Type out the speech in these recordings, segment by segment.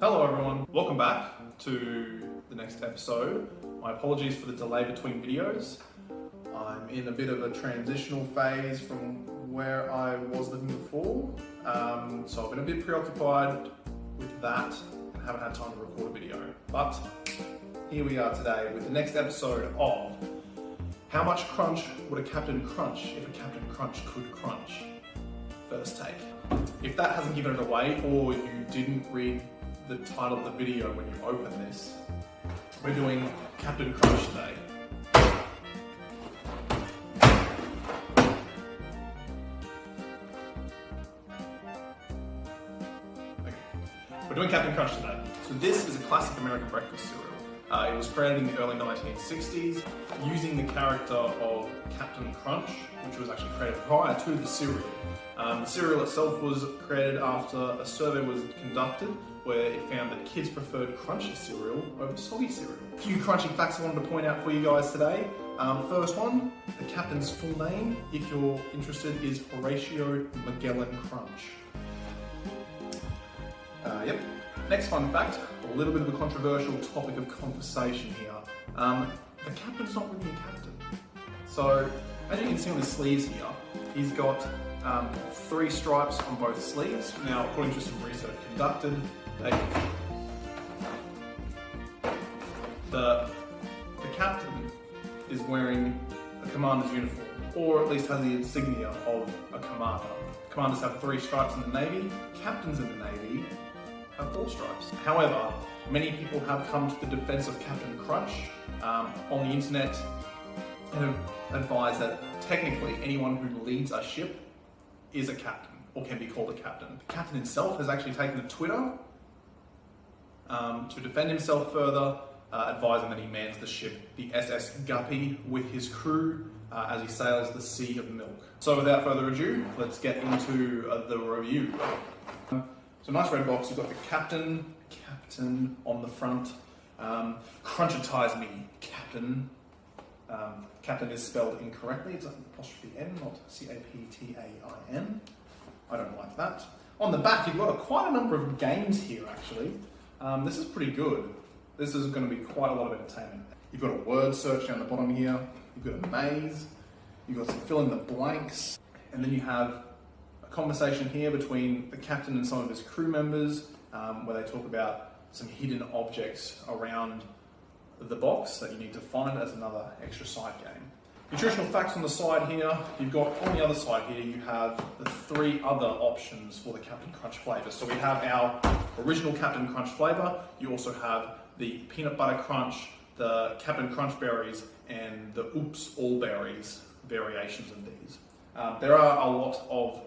Hello everyone, welcome back to the next episode. My apologies for the delay between videos. I'm in a bit of a transitional phase from where I was living before, so I've been a bit preoccupied with that and haven't had time to record a video. But here we are today with the next episode of How Much Crunch Would a Captain Crunch if a Captain Crunch could crunch? First take. If that hasn't given it away, or you didn't read the title of the video when you open this, we're doing Captain Crunch today. Okay. We're doing Captain Crunch today. So this is a classic American breakfast cereal. It was created in the early 1960s using the character of Captain Crunch, which was actually created prior to the cereal. The cereal itself was created after a survey was conducted where it found that kids preferred crunchy cereal over soggy cereal. A few crunchy facts I wanted to point out for you guys today. First one, the captain's full name, if you're interested, is Horatio Magellan Crunch. Yep. Next fun fact, a little bit of a controversial topic of conversation here. The captain's not really a captain. So, as you can see on the sleeves here, he's got 3 stripes on both sleeves. Now, according to some research conducted, the captain is wearing a commander's uniform, or at least has the insignia of a commander. Commanders have 3 stripes in the Navy. Captains in the Navy have 4 stripes. However, many people have come to the defense of Captain Crunch on the internet and have advised that technically anyone who leads a ship is a captain, or can be called a captain. The captain himself has actually taken to Twitter to defend himself further, advising that he mans the ship, the SS Guppy, with his crew as he sails the Sea of Milk. So without further ado, let's get into the review. So nice red box, you've got the captain on the front. Crunchitize me, captain. Captain is spelled incorrectly, it's an apostrophe N, not C-A-P-T-A-I-N. I don't like that. On the back, you've got quite a number of games here, actually. This is pretty good. This is going to be quite a lot of entertainment. You've got a word search down the bottom here, you've got a maze, you've got some fill in the blanks, and then you have a conversation here between the captain and some of his crew members, where they talk about some hidden objects around the box that you need to find as another extra side game. Nutritional facts on the side here, you've got on the other side here, you have the 3 other options for the Captain Crunch flavour. So we have our original Captain Crunch flavour, you also have the Peanut Butter Crunch, the Captain Crunch Berries, and the Oops All Berries variations of these. There are a lot of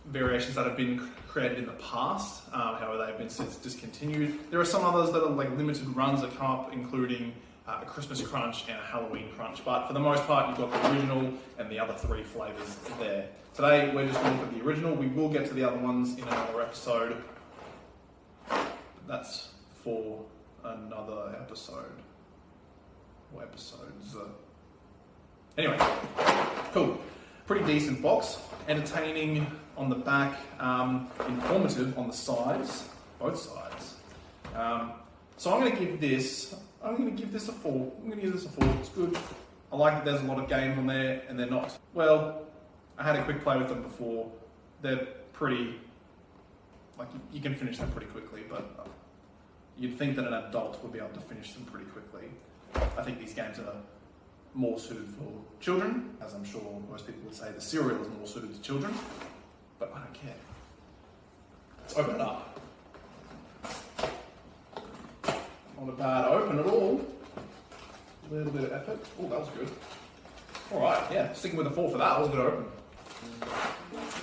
variations that have been created in the past, however they've been since discontinued. There are some others that are like limited runs that come up, including a Christmas Crunch and a Halloween Crunch, but for the most part you've got the original and the other 3 flavours there. Today we're just going to look at the original. We will get to the other ones in another episode. That's for another episode, or episodes. Anyway, cool. Pretty decent box, entertaining on the back, informative on the sides, both sides. So I'm going to give this a 4. I'm going to give this a 4. It's good. I like that there's a lot of games on there, and they're not, well, I had a quick play with them before. They're pretty, like you can finish them pretty quickly, but you'd think that an adult would be able to finish them pretty quickly. I think these games are more suited for children, as I'm sure most people would say the cereal is more suited to children, but I don't care. Let's open it up. Not a bad open at all. A little bit of effort. Oh, that was good. Alright, yeah, sticking with a 4 for that. That was a good open.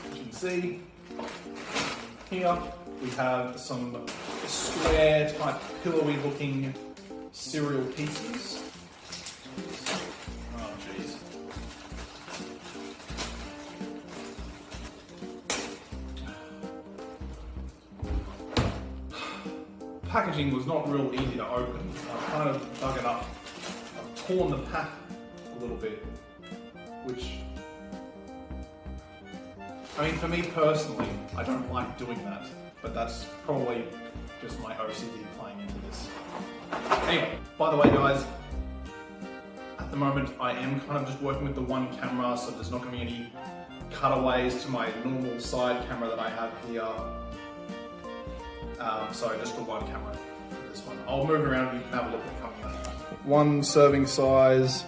As you can see, here we have some square type pillowy looking cereal pieces. Oh jeez. Packaging was not real easy to open. I've kind of dug it up. I've torn the pack a little bit, which, I mean, for me personally, I don't like doing that. but that's probably just my OCD playing into this. Anyway, by the way guys, at the moment I am kind of just working with the one camera, so there's not going to be any cutaways to my normal side camera that I have here. So just the one camera for this one. I'll move around and you can have a look at it coming up. One serving size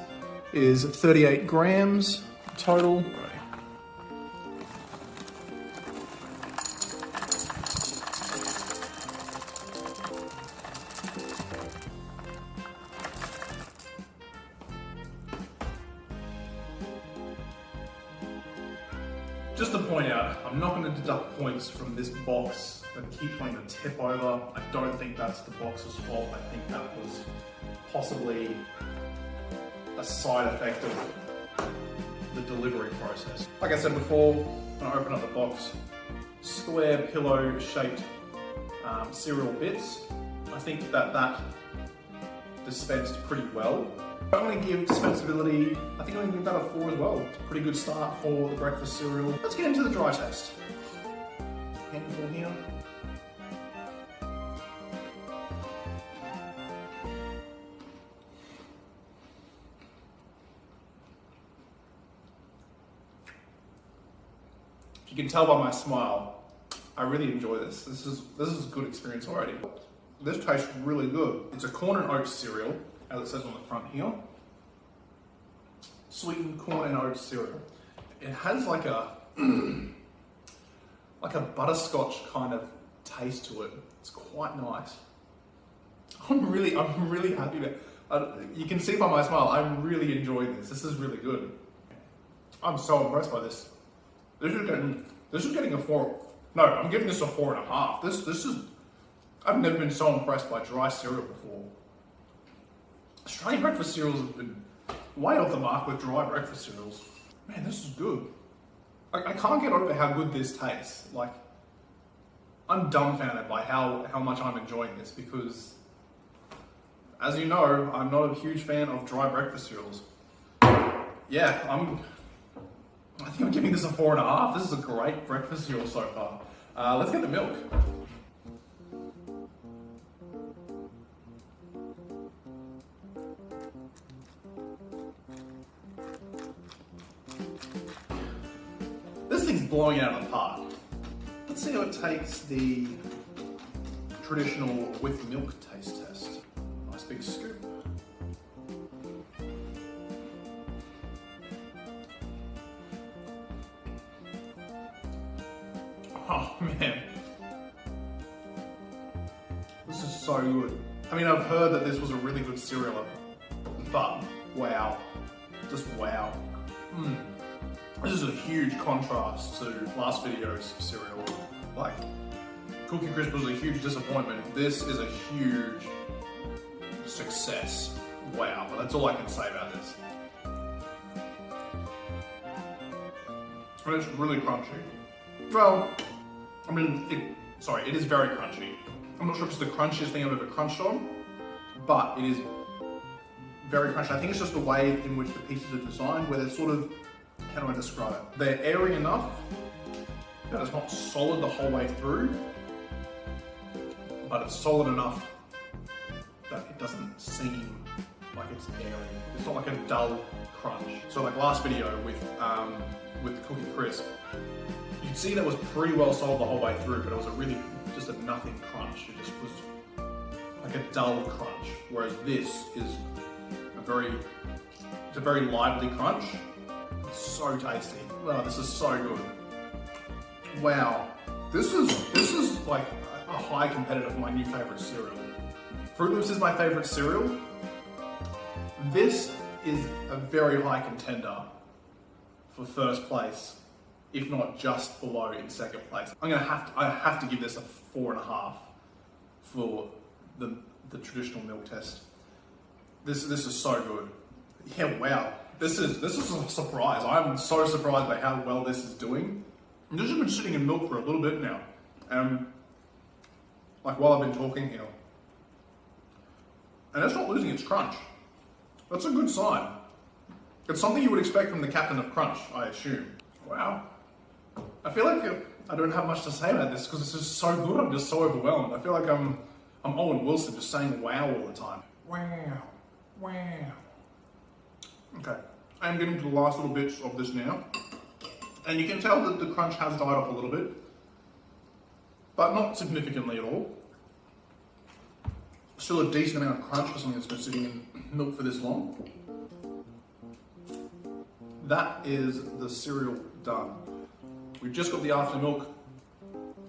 is 38 grams total. Just to point out, I'm not going to deduct points from this box that keeps wanting to tip over. I don't think that's the box's fault. I think that was possibly a side effect of the delivery process. Like I said before, when I open up the box, square pillow shaped cereal bits. I think that dispensed pretty well. I'm going to give dispensability, I think I'm going to give that a 4 as well. It's a pretty good start for the breakfast cereal. Let's get into the dry test. Handful here. If you can tell by my smile, I really enjoy this. This is a good experience already. This tastes really good. It's a corn and oats cereal, as it says on the front here. Sweetened corn and oats cereal. It has like a butterscotch kind of taste to it. It's quite nice. I'm really happy with it. You can see by my smile, I'm really enjoying this. This is really good. I'm so impressed by this. This is getting a 4. No, I'm giving this a 4.5. This is. I've never been so impressed by dry cereal before. Australian breakfast cereals have been way off the mark with dry breakfast cereals. Man, this is good. I can't get over how good this tastes. Like, I'm dumbfounded by how much I'm enjoying this because, as you know, I'm not a huge fan of dry breakfast cereals. Yeah, I think I'm giving this a 4.5. This is a great breakfast cereal so far. Let's get the milk. This thing's blowing it out of the park. Let's see how it takes the traditional with milk taste test. Nice big scoop. Oh man, this is so good. I mean, I've heard that this was a really good cereal, but wow, just wow. This is a huge contrast to last video's cereal. Like, Cookie Crisp was a huge disappointment. This is a huge success. Wow, but that's all I can say about this. And it's really crunchy. Well, I mean, it is very crunchy. I'm not sure if it's the crunchiest thing I've ever crunched on, but it is very crunchy. I think it's just the way in which the pieces are designed, where they're sort of, how do I describe it? They're airy enough that it's not solid the whole way through, but it's solid enough that it doesn't seem like it's airy. It's not like a dull crunch. So like last video with Cookie Crisp, you can see that was pretty well solid the whole way through, but it was just a nothing crunch. It just was like a dull crunch. Whereas this is it's a very lively crunch. It's so tasty. Wow, this is so good. Wow, this is like a high competitor for my new favorite cereal. Fruit Loops is my favorite cereal. This is a very high contender for first place, if not just below in second place. I have to give this a 4.5 for the traditional milk test. This is so good. Yeah, wow. This is a surprise. I'm so surprised by how well this is doing. And this has been sitting in milk for a little bit now. Like while I've been talking here. And it's not losing its crunch. That's a good sign. It's something you would expect from the captain of Crunch, I assume. Wow. I feel like I don't have much to say about this because this is so good. I'm just so overwhelmed. I feel like I'm Owen Wilson just saying wow all the time. Wow, wow. Okay, I am getting to the last little bits of this now. And you can tell that the crunch has died off a little bit, but not significantly at all. Still a decent amount of crunch for something that's been sitting in milk for this long. That is the cereal done. We've just got the after milk.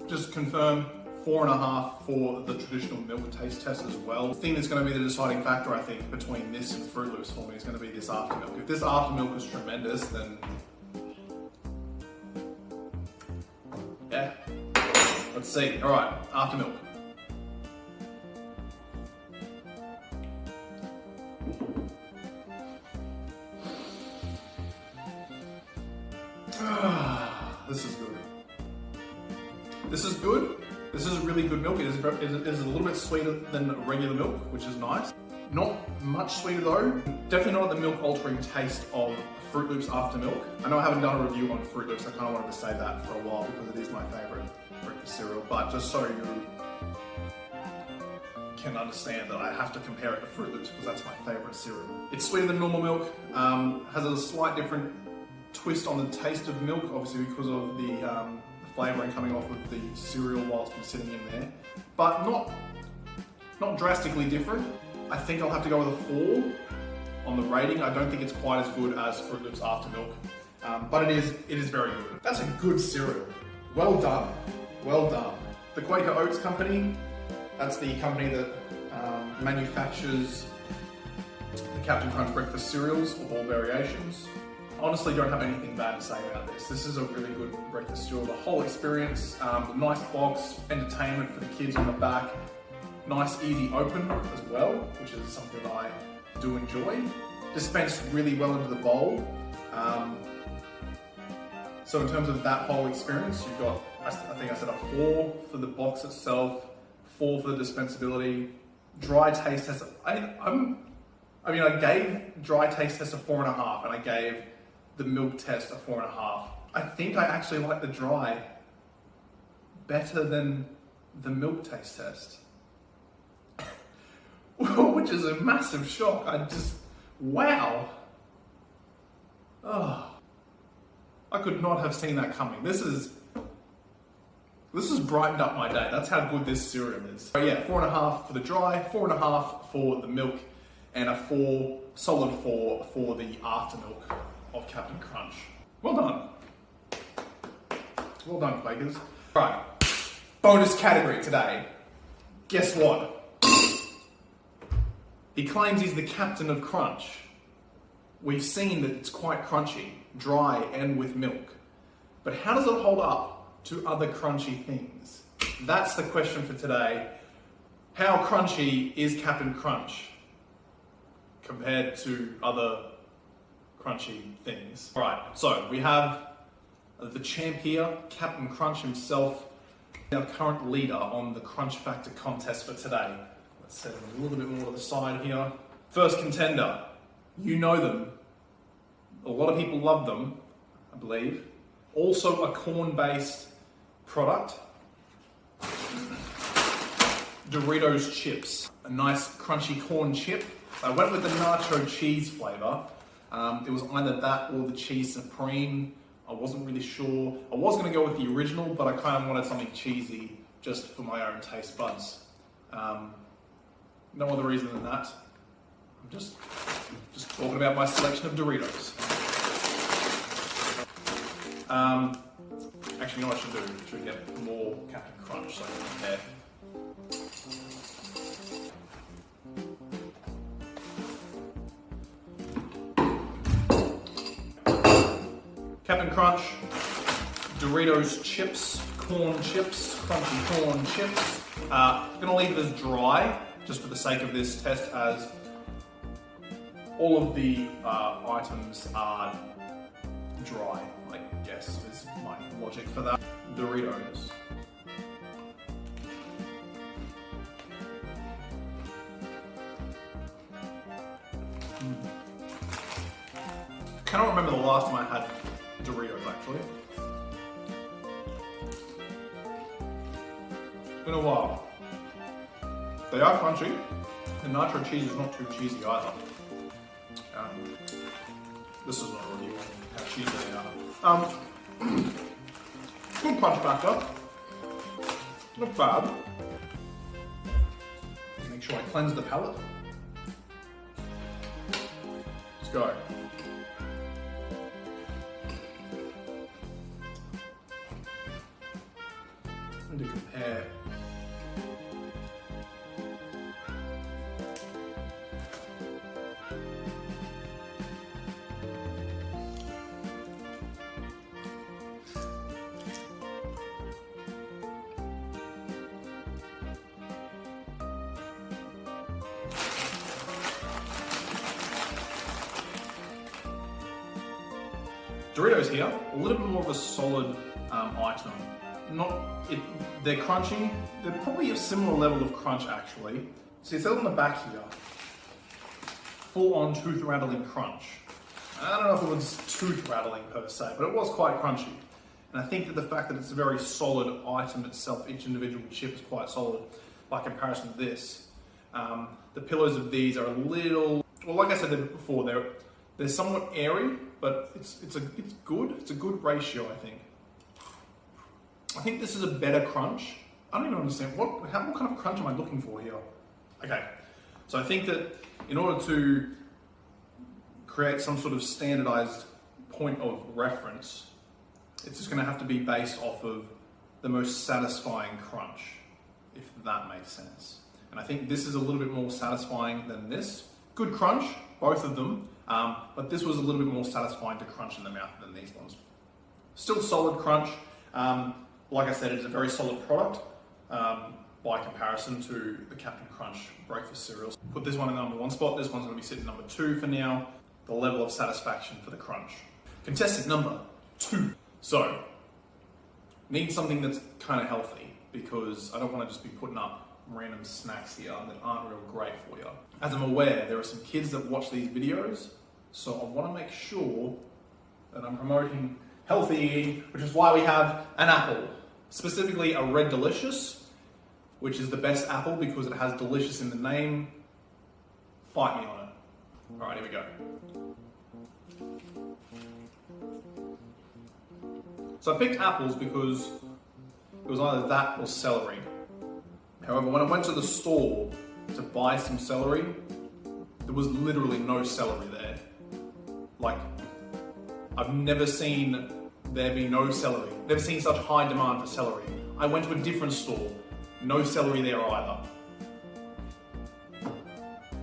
Just confirm 4.5 for the traditional milk taste test as well. The thing that's going to be the deciding factor, I think, between this and Fruit Loops for me is going to be this after milk. If this after milk is tremendous, then yeah. Let's see. All right, after milk. This is good. This is good. This is really good milk. It is a little bit sweeter than regular milk, which is nice. Not much sweeter though. Definitely not the milk altering taste of Fruit Loops after milk. I know I haven't done a review on Fruit Loops. I kind of wanted to say that for a while because it is my favorite breakfast cereal. But just so you can understand that I have to compare it to Fruit Loops because that's my favorite cereal. It's sweeter than normal milk. Has a slight different twist on the taste of milk, obviously because of the flavouring coming off of the cereal while it's been sitting in there, but not drastically different. I think I'll have to go with a 4 on the rating. I don't think it's quite as good as Fruit Loops after milk, but it is very good. That's a good cereal. Well done, well done. The Quaker Oats Company, that's the company that manufactures the Captain Crunch breakfast cereals of all variations. Honestly, don't have anything bad to say about this. This is a really good breakfast cereal. The whole experience, nice box, entertainment for the kids on the back, nice easy open as well, which is something that I do enjoy. Dispensed really well into the bowl. So in terms of that whole experience, you've got, I think I said a 4 for the box itself, 4 for the dispensability. Dry taste test, I gave dry taste test a 4.5 and I gave the milk test a 4.5. I think I actually like the dry better than the milk taste test. Which is a massive shock. Wow. Oh, I could not have seen that coming. This has brightened up my day. That's how good this cereal is. So yeah, 4.5 for the dry, 4.5 for the milk, and a solid 4 for the after milk of Captain Crunch. Well done. Well done, Quakers. Right, bonus category today. Guess what? He claims he's the captain of Crunch. We've seen that it's quite crunchy, dry and with milk. But how does it hold up to other crunchy things? That's the question for today. How crunchy is Captain Crunch compared to other crunchy things? All right, so we have the champ here, Captain Crunch himself, our current leader on the Crunch Factor contest for today. Let's set him a little bit more to the side here. First contender, you know them. A lot of people love them, I believe. Also a corn-based product. Doritos chips, a nice crunchy corn chip. I went with the nacho cheese flavor. It was either that or the cheese supreme. I wasn't really sure. I was going to go with the original, but I kind of wanted something cheesy just for my own taste buds. No other reason than that. I'm just talking about my selection of Doritos. Actually, you know what I should do? I should get more Captain Crunch so I can compare. Captain Crunch, Doritos chips, corn chips, crunchy corn chips. I'm going to leave it as dry, just for the sake of this test, as all of the items are dry, I guess is my logic for that. Doritos. Cannot remember the last time I had Doritos actually. in a while. They are crunchy. The nitro cheese is not too cheesy either. This is not a review on how cheesy they are. Good crunch factor. Not bad. Make sure I cleanse the palate. Let's go. And to compare. Doritos here, a little bit more of a solid item. They're crunchy. They're probably a similar level of crunch actually. So it says on the back here, full on tooth rattling crunch. I don't know if it was tooth rattling per se, but it was quite crunchy. And I think that the fact that it's a very solid item itself, each individual chip is quite solid by comparison to this. The pillows of these are a little, well, like I said before, they're somewhat airy, but it's good. It's a good ratio, I think. I think this is a better crunch. I don't even understand what kind of crunch am I looking for here? Okay, so I think that in order to create some sort of standardized point of reference, it's just going to have to be based off of the most satisfying crunch, if that makes sense. And I think this is a little bit more satisfying than this. Good crunch, both of them, but this was a little bit more satisfying to crunch in the mouth than these ones. Still solid crunch. Like I said, it's a very solid product by comparison to the Captain Crunch breakfast cereals. Put this one in the number 1 spot. This one's going to be sitting number 2 for now. The level of satisfaction for the crunch. Contestant number 2. So, need something that's kind of healthy because I don't want to just be putting up random snacks here that aren't real great for you. As I'm aware, there are some kids that watch these videos, so I want to make sure that I'm promoting healthy eating, which is why we have an apple. Specifically a Red Delicious, which is the best apple because it has delicious in the name. Fight me on it. All right, here we go. So I picked apples because it was either that or celery. However, when I went to the store to buy some celery, there was literally no celery there. Like, I've never seen there be no celery. Never seen such high demand for celery. I went to a different store, no celery there either.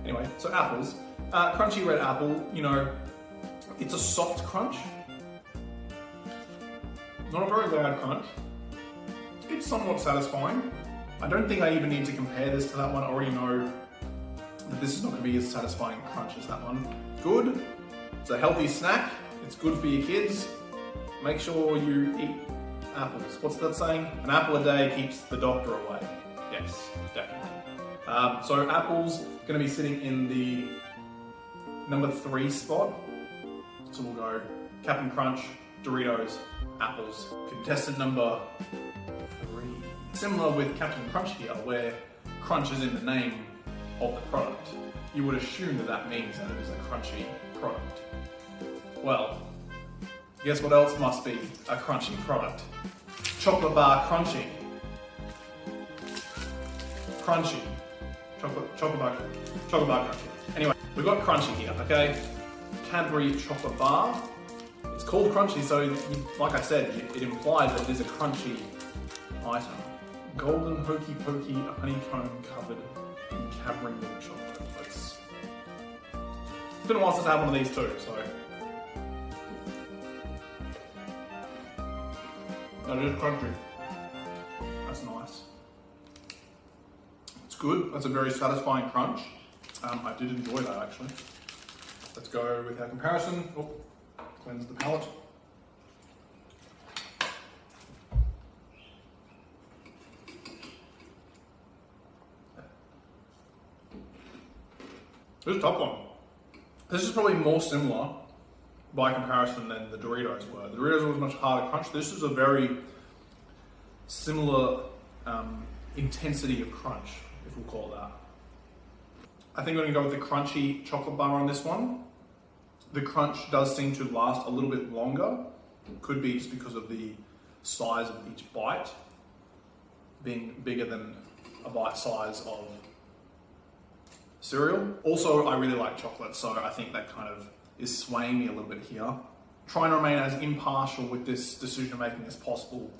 Anyway, so apples. Crunchy red apple, you know, it's a soft crunch. Not a very loud crunch. It's somewhat satisfying. I don't think I even need to compare this to that one. I already know that this is not going to be as satisfying a crunch as that one. Good. It's a healthy snack. It's good for your kids. Make sure you eat apples. What's that saying? An apple a day keeps the doctor away. Yes, definitely. So apples going to be sitting in the number 3 spot. So we'll go Captain Crunch, Doritos, apples. Contestant number 3. Similar with Captain Crunch here, where crunch is in the name of the product. You would assume that that means that it is a crunchy product. Well, guess what else must be a crunchy product? Chocolate bar crunchy. Crunchy. Chocolate bar crunchy. Anyway, we've got crunchy here, okay? Cadbury chocolate bar. It's called crunchy, so like I said, it implies that it is a crunchy item. Golden hokey pokey honeycomb covered in Cadbury milk chocolate. It's been a while since I had one of these too, so. That is crunchy. That's nice. It's good. That's a very satisfying crunch. I did enjoy that actually. Let's go with our comparison. Oh, cleanse the palate. This is a tough one. This is probably more similar by comparison than the Doritos were. The Doritos was much harder crunch. This is a very similar intensity of crunch, if we'll call it that. I think I'm gonna go with the crunchy chocolate bar on this one. The crunch does seem to last a little bit longer. Could be just because of the size of each bite being bigger than a bite size of cereal. Also, I really like chocolate, so I think that kind of is swaying me a little bit here. Trying to remain as impartial with this decision making as possible,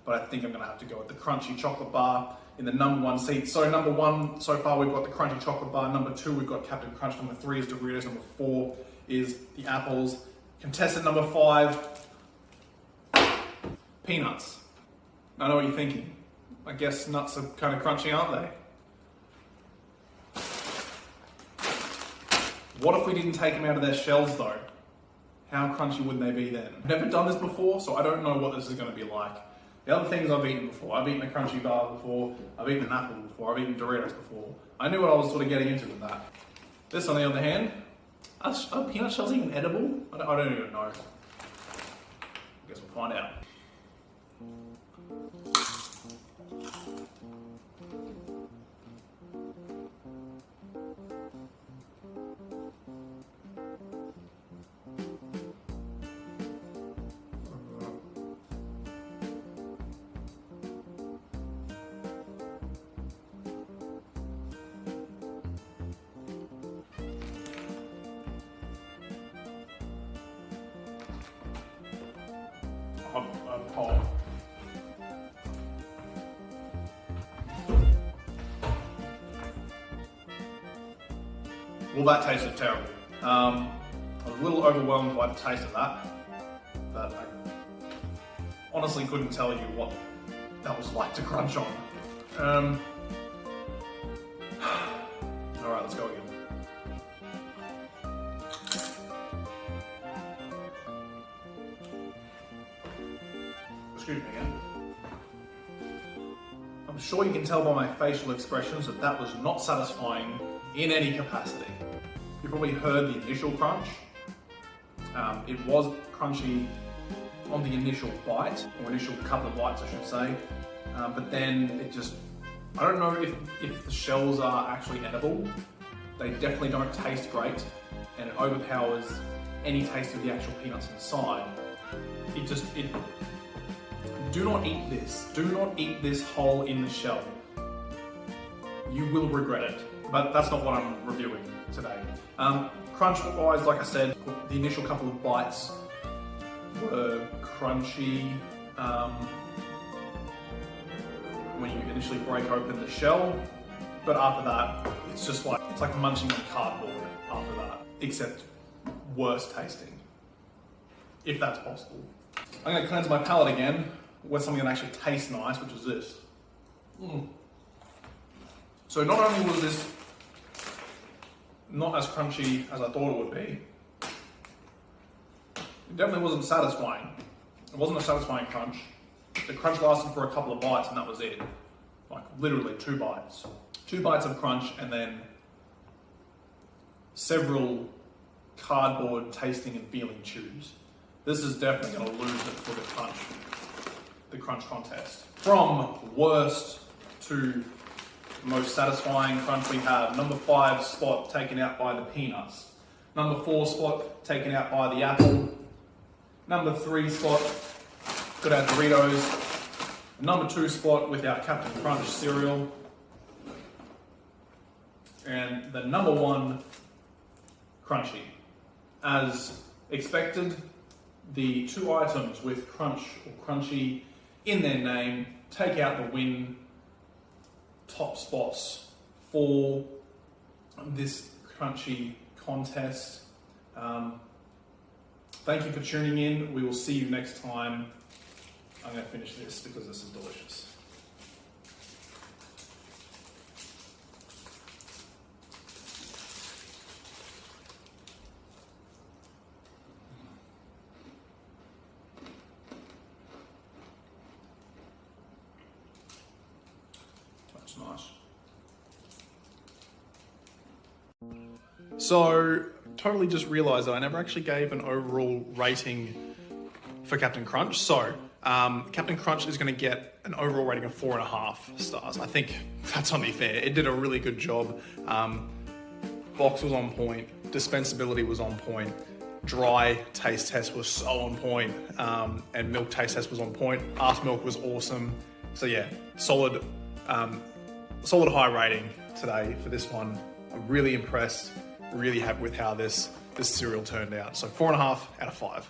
but I think I'm gonna have to go with the crunchy chocolate bar in the number 1 seat. So number 1, so far we've got the crunchy chocolate bar. Number 2, we've got Captain Crunch. Number 3 is Doritos. Number 4 is the apples. Contestant number 5, peanuts. I know what you're thinking. I guess nuts are kind of crunchy, aren't they? What if we didn't take them out of their shells though? How crunchy would they be then? I've never done this before, so I don't know what this is going to be like. The other things I've eaten before, I've eaten a crunchy bar before, I've eaten an apple before, I've eaten Doritos before. I knew what I was sort of getting into with that. This on the other hand, are peanut shells even edible? I don't even know. I guess we'll find out. Hot. Well, that tasted terrible. I was a little overwhelmed by the taste of that, but I honestly couldn't tell you what that was like to crunch on. All right, let's go again. Excuse me again. I'm sure you can tell by my facial expressions that that was not satisfying in any capacity. You probably heard the initial crunch. It was crunchy on the initial bite, or initial couple of bites I should say, but then it just, I don't know if the shells are actually edible. They definitely don't taste great, and it overpowers any taste of the actual peanuts inside. Do not eat this. Do not eat this whole in the shell. You will regret it. But that's not what I'm reviewing today. Crunch-wise, like I said, the initial couple of bites were crunchy. When you initially break open the shell, but after that, it's like munching on cardboard after that, except worse tasting, if that's possible. I'm going to cleanse my palate again with something that actually tastes nice, which is this. So not only was this not as crunchy as I thought it would be, it definitely wasn't satisfying. It wasn't a satisfying crunch. The crunch lasted for a couple of bites and that was it. Like literally 2 bites. 2 bites of crunch and then several cardboard tasting and feeling chews. This is definitely going to lose it for the crunch contest. From worst to most satisfying crunch, we have number 5 spot taken out by the peanuts. Number 4 spot taken out by the apple. Number 3 spot got our Doritos. Number 2 spot with our Captain Crunch cereal. And the number 1 crunchy. As expected, the 2 items with crunch or crunchy in their name take out the win top spots for this crunchy contest. Thank you for tuning in. We will see you next time. I'm going to finish this because this is delicious. That's nice. So, totally just realised that I never actually gave an overall rating for Captain Crunch. So, Captain Crunch is going to get an overall rating of 4.5 stars. I think that's only fair. It did a really good job. Box was on point. Dispensability was on point. Dry taste test was so on point. And milk taste test was on point. Ass milk was awesome. So yeah, solid high rating today for this one. I'm really impressed. Really happy with how this cereal turned out. So 4.5 out of 5.